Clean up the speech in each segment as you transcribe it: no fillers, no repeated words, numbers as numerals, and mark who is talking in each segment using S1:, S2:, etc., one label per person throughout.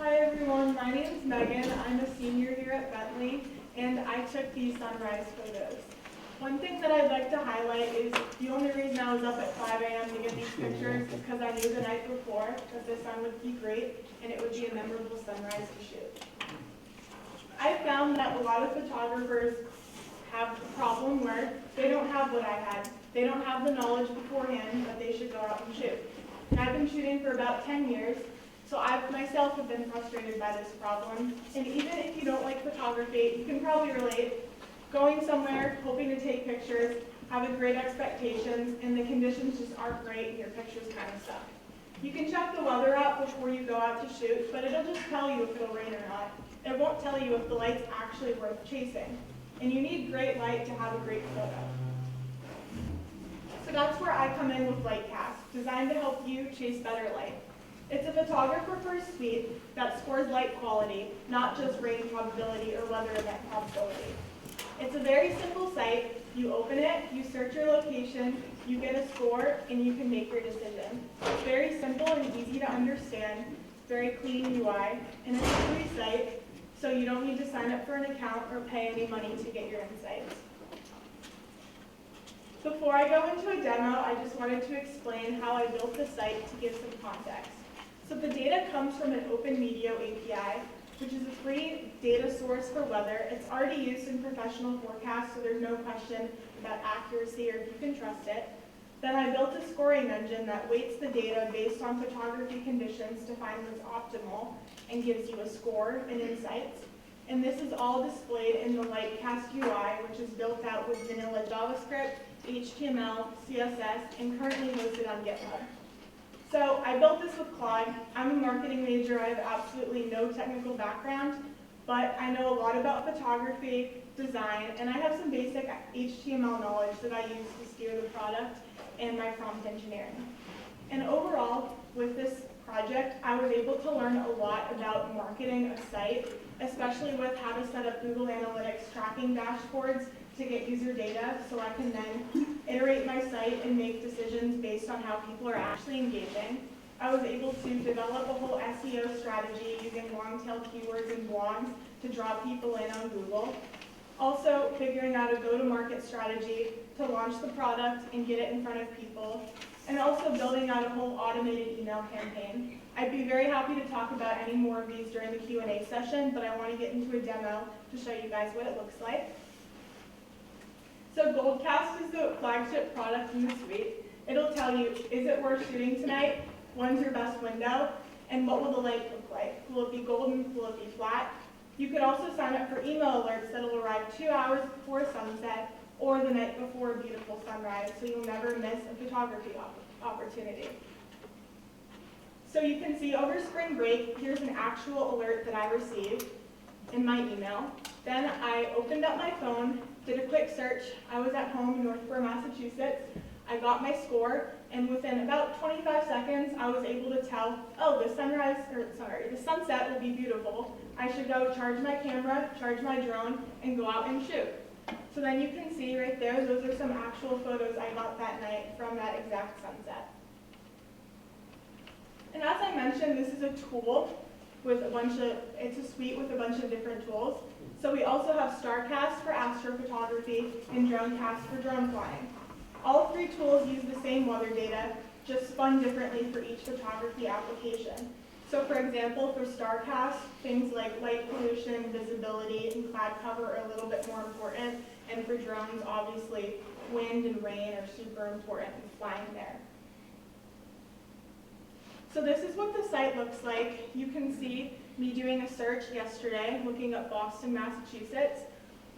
S1: Hi everyone, my name is Megan. I'm a senior here at Bentley, and I took these sunrise photos. One thing that I'd like to highlight is the only reason I was up at 5 a.m. to get these pictures is because I knew the night before that the sun would be great and it would be a memorable sunrise to shoot. I found that a lot of photographers have a problem where they don't have what I had. They don't have the knowledge beforehand that they should go out and shoot. And I've been shooting for about 10 years, so I myself have been frustrated by this problem. And even if you don't like photography, you can probably relate. Going somewhere, hoping to take pictures, having great expectations, and the conditions just aren't great and your pictures kind of suck. You can check the weather out before you go out to shoot, but it'll just tell you if it'll rain or not. It won't tell you if the light's actually worth chasing. And you need great light to have a great photo. So that's where I come in with LightCast, designed to help you chase better light. It's a photographer-first suite that scores light quality, not just rain probability or weather event probability. It's a very simple site. You open it, you search your location, you get a score, and you can make your decision. It's very simple and easy to understand, very clean UI, and it's a free site, so you don't need to sign up for an account or pay any money to get your insights. Before I go into a demo, I just wanted to explain how I built the site to give some context. So the data comes from an Open Media API, which is a free data source for weather. It's already used in professional forecasts, so there's no question about accuracy or if you can trust it. Then I built a scoring engine that weights the data based on photography conditions to find what's optimal and gives you a score and insights. And this is all displayed in the LightCast UI, which is built out with vanilla JavaScript, HTML, CSS, and currently hosted on GitHub. So I built this with Claude. I'm a marketing major. I have absolutely no technical background, but I know a lot about photography, design, and I have some basic HTML knowledge that I use to steer the product and my prompt engineering. And overall, with this project, I was able to learn a lot about marketing a site, especially with how to set up Google Analytics tracking dashboards to get user data so I can then iterate my site and make decisions based on how people are actually engaging. I was able to develop a whole SEO strategy using long-tail keywords and blogs to draw people in on Google. Also, figuring out a go-to-market strategy to launch the product and get it in front of people. And also building out a whole automated email campaign. I'd be very happy to talk about any more of these during the Q&A session, but I want to get into a demo to show you guys what it looks like. So Goldcast is the flagship product in the suite. It'll tell you, is it worth shooting tonight? When's your best window? And what will the light look like? Will it be golden? Will it be flat? You could also sign up for email alerts that will arrive 2 hours before sunset or the night before a beautiful sunrise, so you'll never miss a photography opportunity. So you can see over spring break, here's an actual alert that I received in my email. Then I opened up my phone, did a quick search. I was at home in Northborough, Massachusetts. I got my score, and within about 25 seconds, I was able to tell, oh, the sunset will be beautiful. I should go charge my camera, charge my drone, and go out and shoot. So then you can see right there, those are some actual photos I got that night from that exact sunset. And as I mentioned, this is a tool with it's a suite with a bunch of different tools. So we also have StarCast for astrophotography and DroneCast for drone flying. All three tools use the same weather data, just spun differently for each photography application. So for example, for StarCast, things like light pollution, visibility, and cloud cover are a little bit more important. And for drones, obviously, wind and rain are super important in flying there. So this is what the site looks like. You can see me doing a search yesterday, looking up Boston, Massachusetts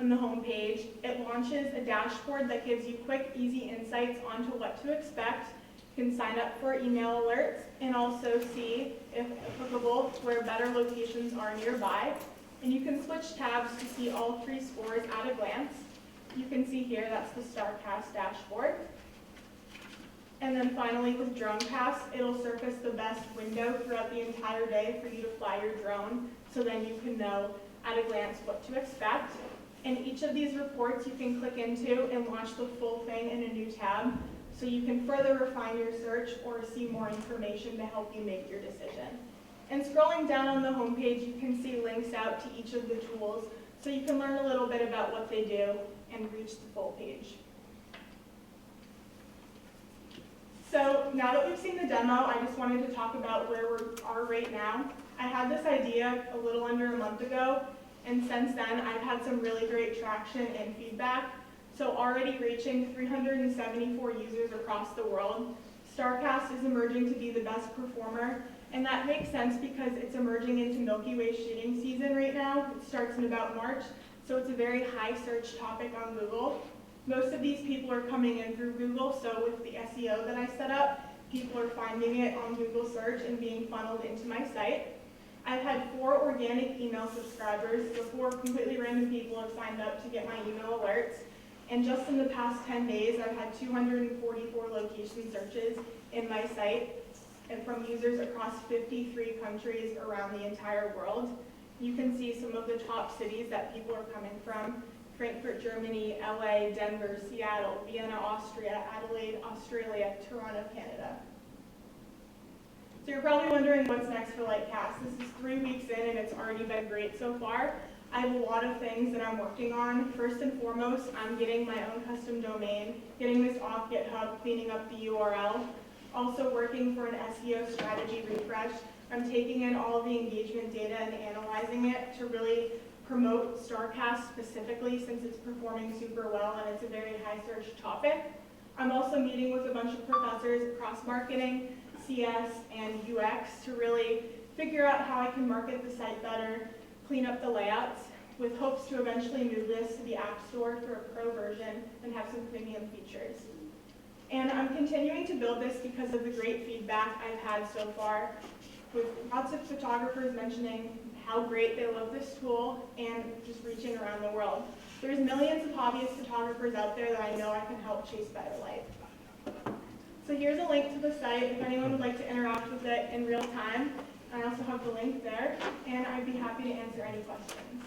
S1: on the home page. It launches a dashboard that gives you quick, easy insights onto what to expect. You can sign up for email alerts and also see, if applicable, where better locations are nearby. And you can switch tabs to see all three scores at a glance. You can see here, that's the StarCast dashboard. And then finally with DroneCast, it'll surface the best window throughout the entire day for you to fly your drone, so then you can know at a glance what to expect. And each of these reports you can click into and launch the full thing in a new tab, so you can further refine your search or see more information to help you make your decision. And scrolling down on the homepage, you can see links out to each of the tools, so you can learn a little bit about what they do and reach the full page. So now that we've seen the demo, I just wanted to talk about where we are right now. I had this idea a little under a month ago, and since then I've had some really great traction and feedback. So already reaching 374 users across the world, StarCast is emerging to be the best performer, and that makes sense because it's emerging into Milky Way shooting season right now. It starts in about March, so it's a very high search topic on Google. Most of these people are coming in through Google, so with the SEO that I set up, people are finding it on Google search and being funneled into my site. I've had 4 organic email subscribers, so 4 completely random people have signed up to get my email alerts. And just in the past 10 days, I've had 244 location searches in my site, and from users across 53 countries around the entire world. You can see some of the top cities that people are coming from: Frankfurt, Germany, LA, Denver, Seattle, Vienna, Austria, Adelaide, Australia, Toronto, Canada. So you're probably wondering what's next for Lightcast. This is 3 weeks in and it's already been great so far. I have a lot of things that I'm working on. First and foremost, I'm getting my own custom domain, getting this off GitHub, cleaning up the URL. Also working for an SEO strategy refresh. I'm taking in all of the engagement data and analyzing it to really promote StarCast specifically, since it's performing super well and it's a very high search topic. I'm also meeting with a bunch of professors across marketing, CS, and UX to really figure out how I can market the site better, clean up the layouts, with hopes to eventually move this to the App Store for a pro version and have some premium features. And I'm continuing to build this because of the great feedback I've had so far, with lots of photographers mentioning how great they love this tool and just reaching around the world. There's millions of hobbyist photographers out there that I know I can help chase better light. So here's a link to the site if anyone would like to interact with it in real time. I also have the link there, and I'd be happy to answer any questions.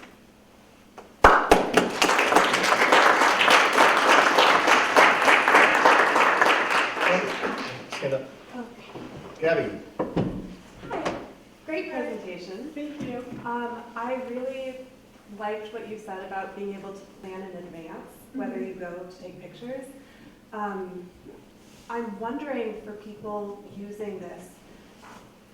S2: Stand up. Gabby.
S3: Hi. Great presentation.
S1: Thank you.
S3: I really liked what you said about being able to plan in advance, whether you go to take pictures. I'm wondering, for people using this,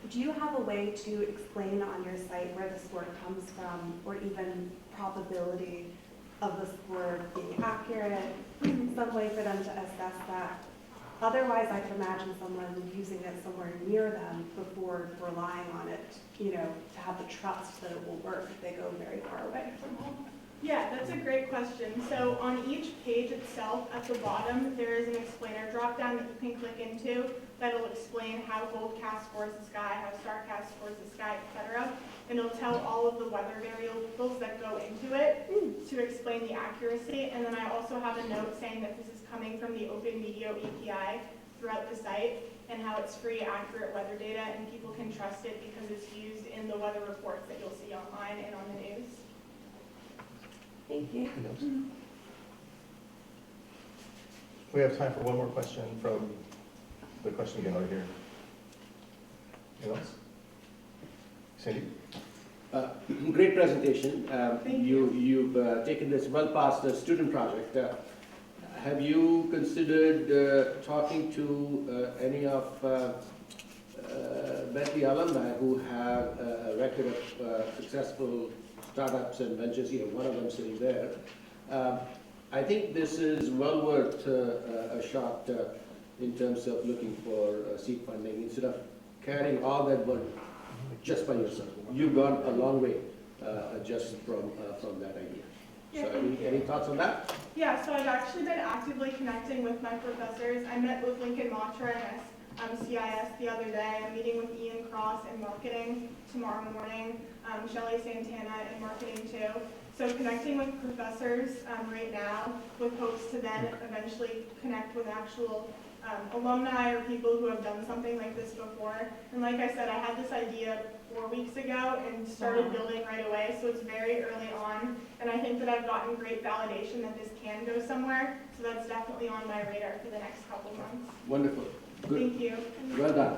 S3: do you have a way to explain on your site where the score comes from, or even probability of the score being accurate, some way for them to assess that? Otherwise, I can imagine someone using it somewhere near them before relying on it, to have the trust that it will work if they go very far away from home.
S1: Yeah, that's a great question. So on each page itself, at the bottom, there is an explainer drop-down that you can click into that'll explain how Goldcast scores the sky, how StarCast scores the sky, etc. And it'll tell all of the weather variables that go into it to explain the accuracy. And then I also have a note saying that this is coming from the Open Media API throughout the site, and how it's free, accurate weather data, and people can trust it because it's used in the weather reports that you'll see online and on the news.
S3: Thank you.
S2: We have time for one more question from the question again over here. Anyone else? Cindy?
S4: Great presentation.
S1: Thank you.
S4: You've taken this well past the student project. Have you considered talking to any of Bentley alumni who have a record of successful startups and ventures? One of them sitting there. I think this is well worth a shot in terms of looking for seed funding, instead of carrying all that burden just by yourself. You've gone a long way just from that idea.
S1: Yeah,
S4: So any thoughts on that?
S1: Yeah, so I've actually been actively connecting with my professors. I met with Lincoln Matra and CIS the other day. I'm meeting with Ian Cross in marketing tomorrow morning, Shelley Santana in marketing too. So connecting with professors right now, with hopes to then eventually connect with actual alumni or people who have done something like this before. And like I said, I had this idea 4 weeks ago and started building right away, so it's very early on. And I think that I've gotten great validation that this can go somewhere, so that's definitely on my radar for the next couple months.
S4: Wonderful. Good.
S1: Thank you.
S4: Well done.